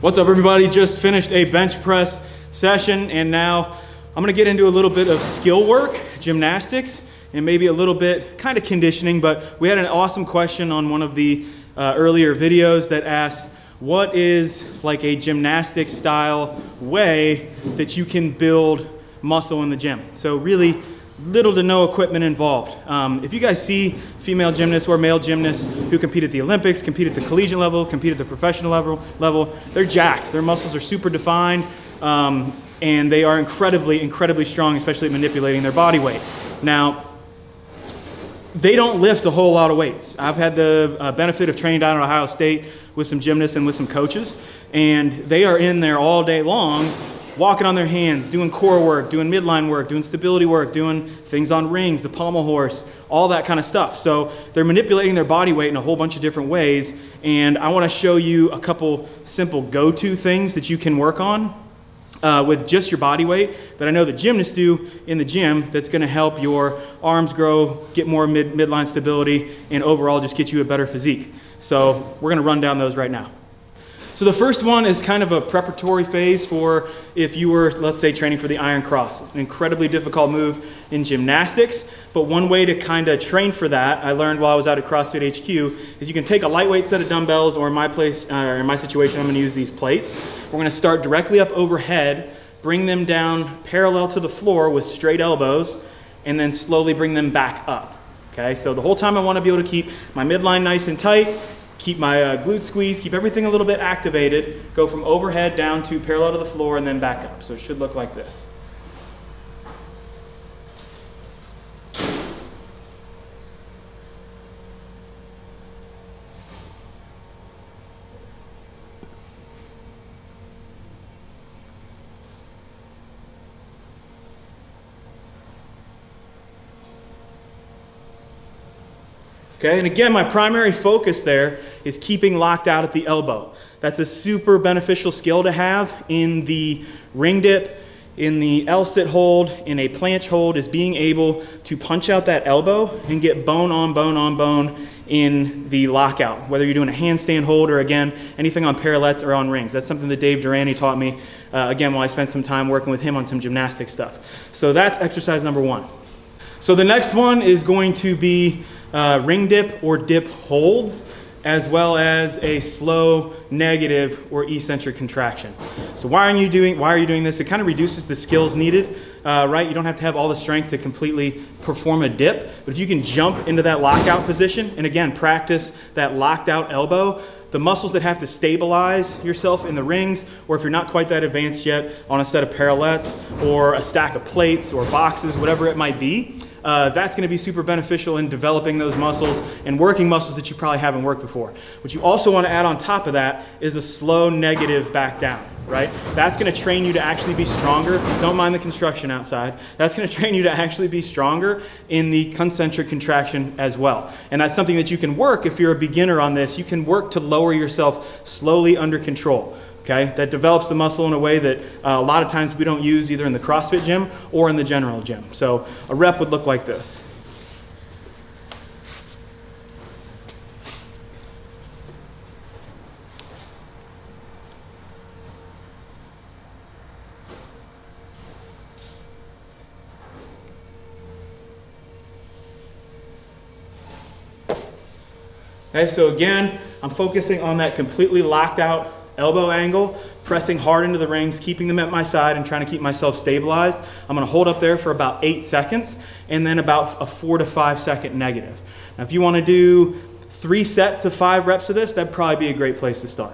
What's up, everybody? Just finished a bench press session, and now I'm gonna get into a little bit of skill work, gymnastics, and maybe a little bit kind of conditioning. But we had an awesome question on one of the earlier videos that asked, what is like a gymnastic style way that you can build muscle in the gym? So really little to no equipment involved. If you guys see female gymnasts or male gymnasts who compete at the Olympics, compete at the collegiate level, compete at the professional level, they're jacked. Their muscles are super defined, and they are incredibly strong, especially at manipulating their body weight. Now, they don't lift a whole lot of weights. I've had the benefit of training down at Ohio State with some gymnasts and with some coaches, and they are in there all day long, walking on their hands, doing core work, doing midline work, doing stability work, doing things on rings, the pommel horse, all that kind of stuff. So they're manipulating their body weight in a whole bunch of different ways, and I want to show you a couple simple go-to things that you can work on with just your body weight that I know the gymnasts do in the gym that's going to help your arms grow, get more midline stability, and overall just get you a better physique. So we're going to run down those right now. So the first one is kind of a preparatory phase for if you were, let's say, training for the iron cross. An incredibly difficult move in gymnastics, but one way to kind of train for that, I learned while I was out at CrossFit HQ, is you can take a lightweight set of dumbbells, or in my situation, I'm going to use these plates. We're going to start directly up overhead, bring them down parallel to the floor with straight elbows, and then slowly bring them back up. Okay, so the whole time I want to be able to keep my midline nice and tight, keep my glute squeeze, keep everything a little bit activated, go from overhead down to parallel to the floor and then back up. So it should look like this. Okay, and again, my primary focus there is keeping locked out at the elbow. That's a super beneficial skill to have in the ring dip, in the L-sit hold, in a planche hold, is being able to punch out that elbow and get bone on bone on bone in the lockout, whether you're doing a handstand hold or, again, anything on parallettes or on rings. That's something that Dave Durante taught me, again, while I spent some time working with him on some gymnastic stuff. So that's exercise number one. So the next one is going to be ring dip or dip holds, as well as a slow negative or eccentric contraction. So why are you doing this? It kind of reduces the skills needed, right? You don't have to have all the strength to completely perform a dip, but if you can jump into that lockout position and, again, practice that locked out elbow, the muscles that have to stabilize yourself in the rings, or if you're not quite that advanced yet, on a set of parallettes or a stack of plates or boxes, whatever it might be, that's going to be super beneficial in developing those muscles and working muscles that you probably haven't worked before. What you also want to add on top of that is a slow negative back down, right? That's going to train you to actually be stronger. Don't mind the construction outside. That's going to train you to actually be stronger in the concentric contraction as well. And that's something that you can work if you're a beginner on this. You can work to lower yourself slowly under control. Okay, that develops the muscle in a way that a lot of times we don't use either in the CrossFit gym or in the general gym. So a rep would look like this. Okay, so again, I'm focusing on that completely locked out elbow angle, pressing hard into the rings, keeping them at my side and trying to keep myself stabilized. I'm going to hold up there for about 8 seconds and then about a 4 to 5 second negative. Now, if you want to do 3 sets of 5 reps of this, that'd probably be a great place to start.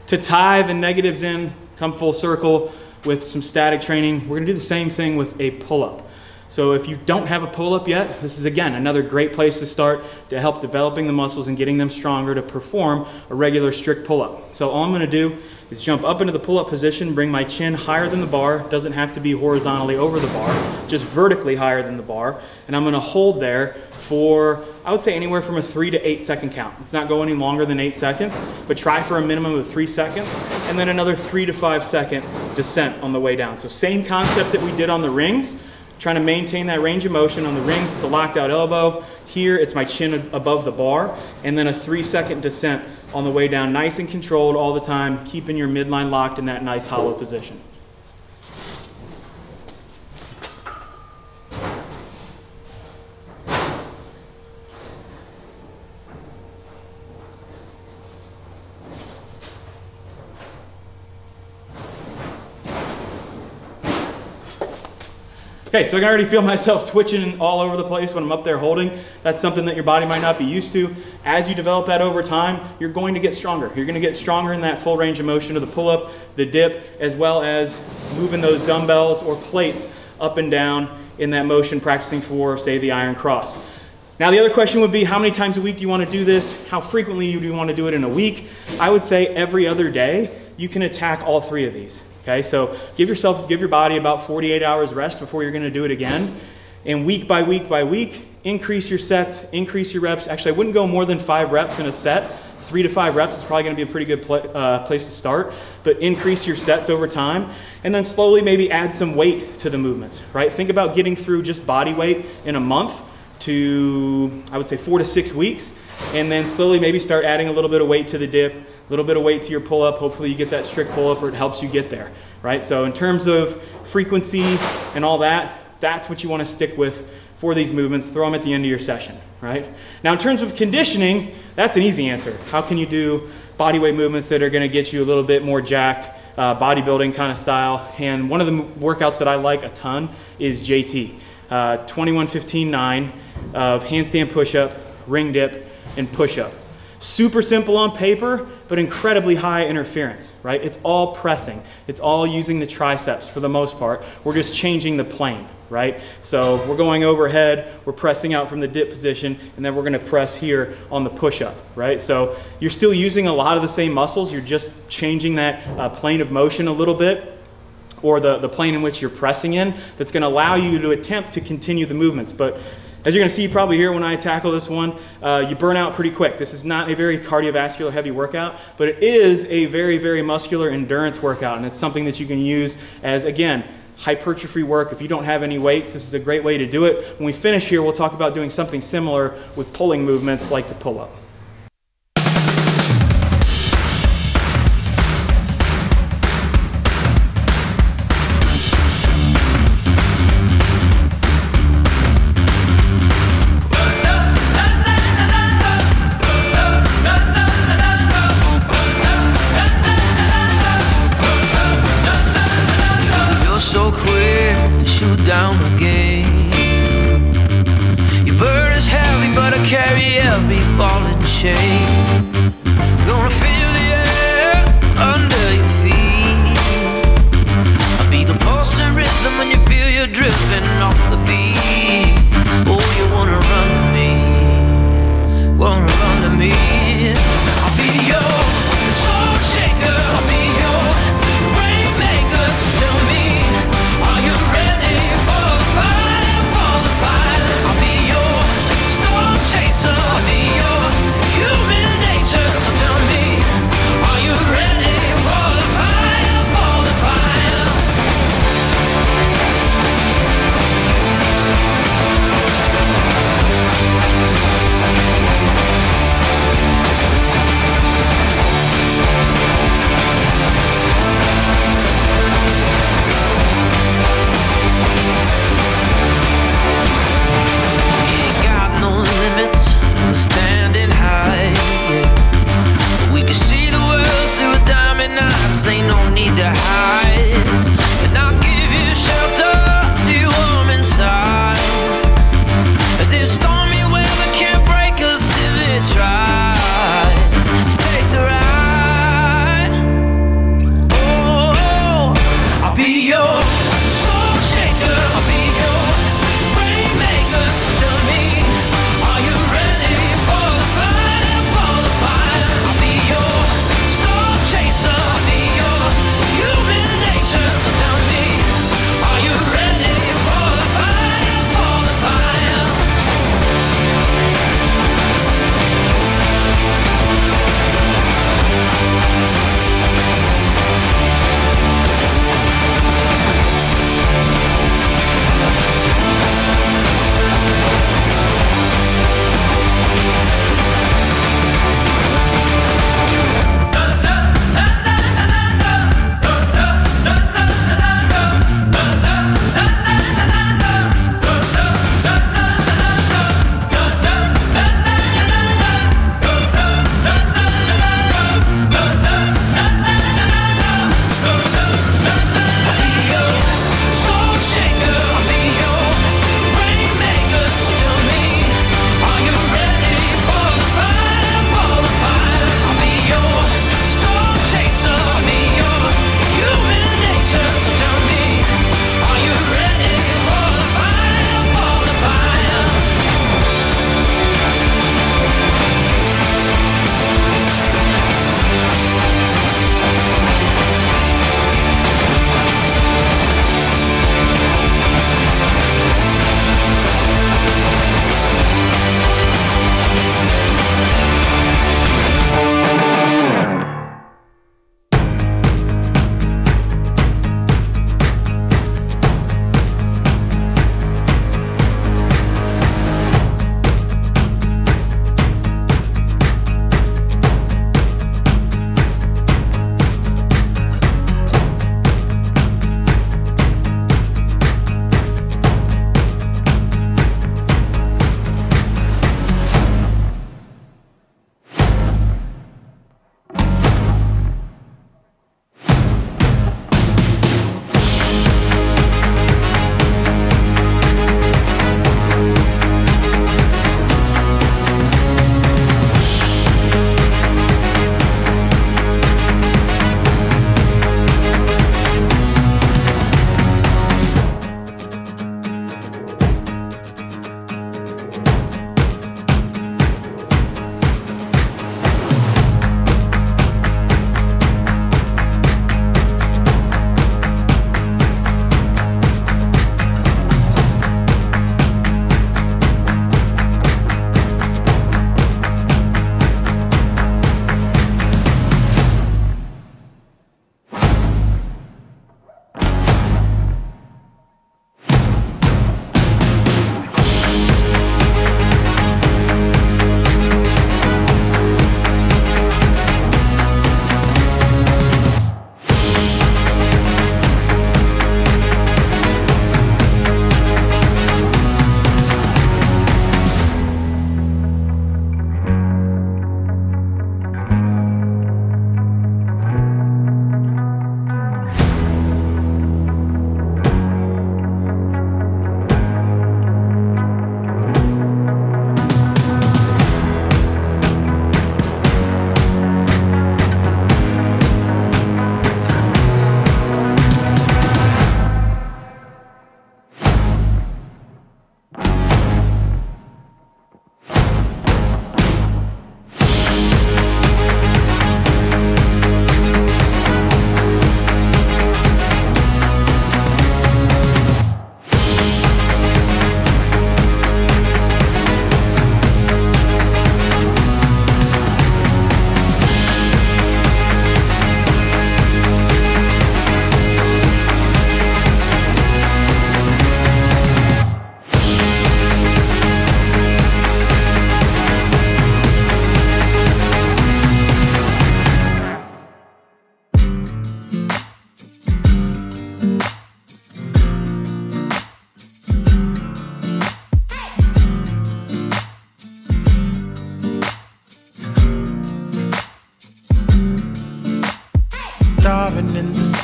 To tie the negatives in, come full circle with some static training, we're going to do the same thing with a pull-up. So if you don't have a pull-up yet, this is, again, another great place to start to help developing the muscles and getting them stronger to perform a regular strict pull-up. So all I'm going to do is jump up into the pull-up position, bring my chin higher than the bar. Doesn't have to be horizontally over the bar, just vertically higher than the bar. And I'm going to hold there for, I would say, anywhere from a 3 to 8 second count. It's not going any longer than 8 seconds, but try for a minimum of 3 seconds, and then another 3 to 5 second descent on the way down. So same concept that we did on the rings. Trying to maintain that range of motion. On the rings, it's a locked out elbow. Here, it's my chin above the bar, and then a 3-second descent on the way down, nice and controlled all the time, keeping your midline locked in that nice hollow position. Okay, so I can already feel myself twitching all over the place when I'm up there holding. That's something that your body might not be used to. As you develop that over time, you're going to get stronger. You're gonna get stronger in that full range of motion of the pull-up, the dip, as well as moving those dumbbells or plates up and down in that motion, practicing for, say, the iron cross. Now, the other question would be, how many times a week do you want to do this? How frequently do you want to do it in a week? I would say every other day, you can attack all 3 of these. Okay, so give your body about 48 hours rest before you're gonna do it again. And week by week by week, increase your sets, increase your reps. Actually, I wouldn't go more than 5 reps in a set. 3 to 5 reps is probably gonna be a pretty good place to start, but increase your sets over time. And then slowly maybe add some weight to the movements, right? Think about getting through just body weight in a month to, I would say, 4 to 6 weeks. And then slowly maybe start adding a little bit of weight to the dip, a little bit of weight to your pull-up. Hopefully you get that strict pull-up, or it helps you get there, right? So in terms of frequency and all that, that's what you want to stick with for these movements. Throw them at the end of your session, right? Now in terms of conditioning, that's an easy answer. How can you do body weight movements that are going to get you a little bit more jacked, bodybuilding kind of style? And one of the workouts that I like a ton is JT, 21-15-9 of handstand push-up, ring dip, and push-up. Super simple on paper, but incredibly high interference, right? It's all pressing. It's all using the triceps for the most part. We're just changing the plane, right? So we're going overhead, we're pressing out from the dip position, and then we're gonna press here on the push-up, right? So you're still using a lot of the same muscles, you're just changing that plane of motion a little bit, or the plane in which you're pressing in, that's gonna allow you to attempt to continue the movements. But as you're gonna see probably here when I tackle this one, you burn out pretty quick. This is not a very cardiovascular heavy workout, but it is a very, very muscular endurance workout, and it's something that you can use as, again, hypertrophy work. If you don't have any weights, this is a great way to do it. When we finish here, we'll talk about doing something similar with pulling movements like the pull-up. So quick to shoot down again. Your burden is heavy, but I carry every ball and chain. Gonna feel the air under your feet. I'll be the pulse and rhythm when you feel you're drifting off the beat. Oh, you wanna run to me, wanna run to me. I'll be your soul shaker, I'll be your rainmaker. So tell me, are you ready for the fight, for the fight? I'll be your storm chaser, I'll be your human nature.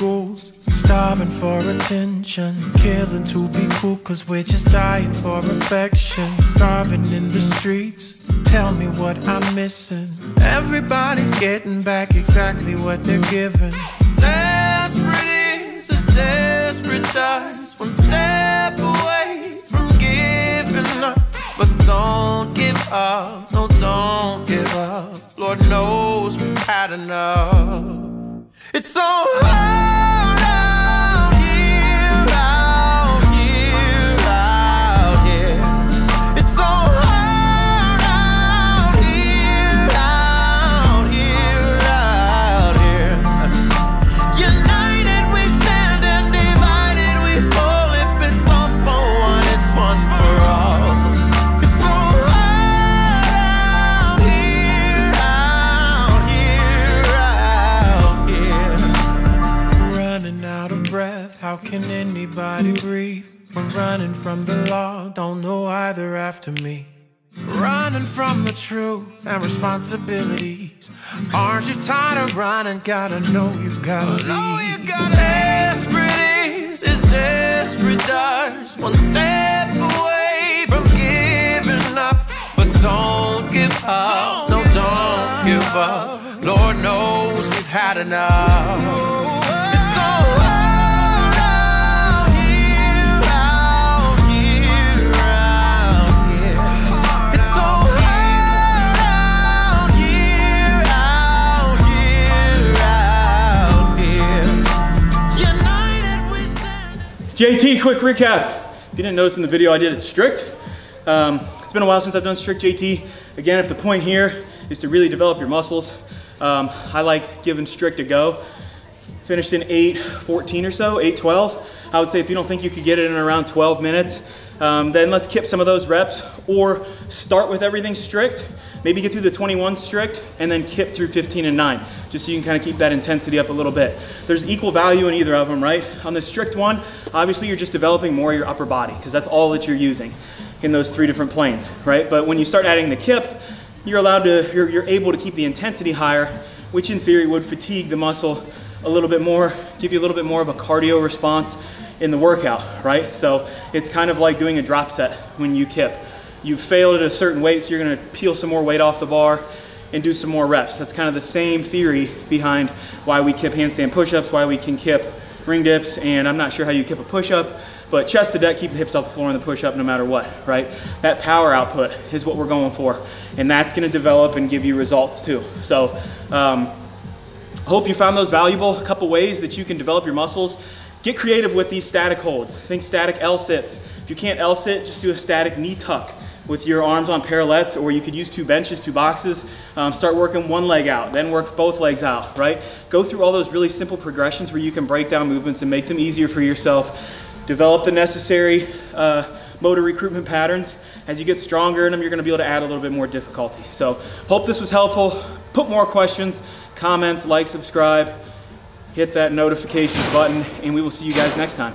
schools, starving for attention, killing to be cool, cause we're just dying for affection. Starving in the streets, tell me what I'm missing. Everybody's getting back exactly what they're given. Desperate is as desperate does, one step away from giving up. But don't give up, no, don't give up. Lord knows we've had enough. It's so hard out here, out here, out here. It's so hard out here, out here, out here. United we stand and divided we fall. If it's all for one, it's one for all. It's so hard out here, out here, out here. Running out of breath, how can anybody breathe? We're running from the law, don't know why they're after me. Running from the truth and responsibilities. Aren't you tired of running? Gotta know you gotta leave. Desperate is as desperate does, one step away from giving up. But don't give up, no, don't give up. Lord knows we've had enough. It's so hard out here, out here, out here. It's so hard out here, out here, out here. United we stand. JT, quick recap. If you didn't notice in the video, I did it strict. It's been a while since I've done strict JT. Again, if the point here is to really develop your muscles, I like giving strict a go. Finished in 8:14 or so, 8:12. I would say if you don't think you could get it in around 12 minutes, then let's kip some of those reps, or start with everything strict, maybe get through the 21 strict, and then kip through 15 and 9, just so you can kind of keep that intensity up a little bit. There's equal value in either of them, right? On the strict one, obviously you're just developing more of your upper body, because that's all that you're using in those 3 different planes, right? But when you start adding the kip, you're able to keep the intensity higher, which in theory would fatigue the muscle a little bit more, give you a little bit more of a cardio response in the workout, right? So it's kind of like doing a drop set when you kip. You failed at a certain weight, so you're gonna peel some more weight off the bar and do some more reps. That's kind of the same theory behind why we kip handstand push-ups, why we can kip ring dips, and I'm not sure how you kip a push-up, but chest to deck, keep the hips off the floor in the push-up no matter what, right? That power output is what we're going for, and that's gonna develop and give you results too. So, I hope you found those valuable. A couple ways that you can develop your muscles. Get creative with these static holds. Think static L-sits. If you can't L-sit, just do a static knee tuck with your arms on parallettes, or you could use 2 benches, 2 boxes. Start working one leg out, then work both legs out, right? Go through all those really simple progressions where you can break down movements and make them easier for yourself. Develop the necessary motor recruitment patterns. As you get stronger in them, you're gonna be able to add a little bit more difficulty. So hope this was helpful. Put more questions, comments, like, subscribe, hit that notifications button, and we will see you guys next time.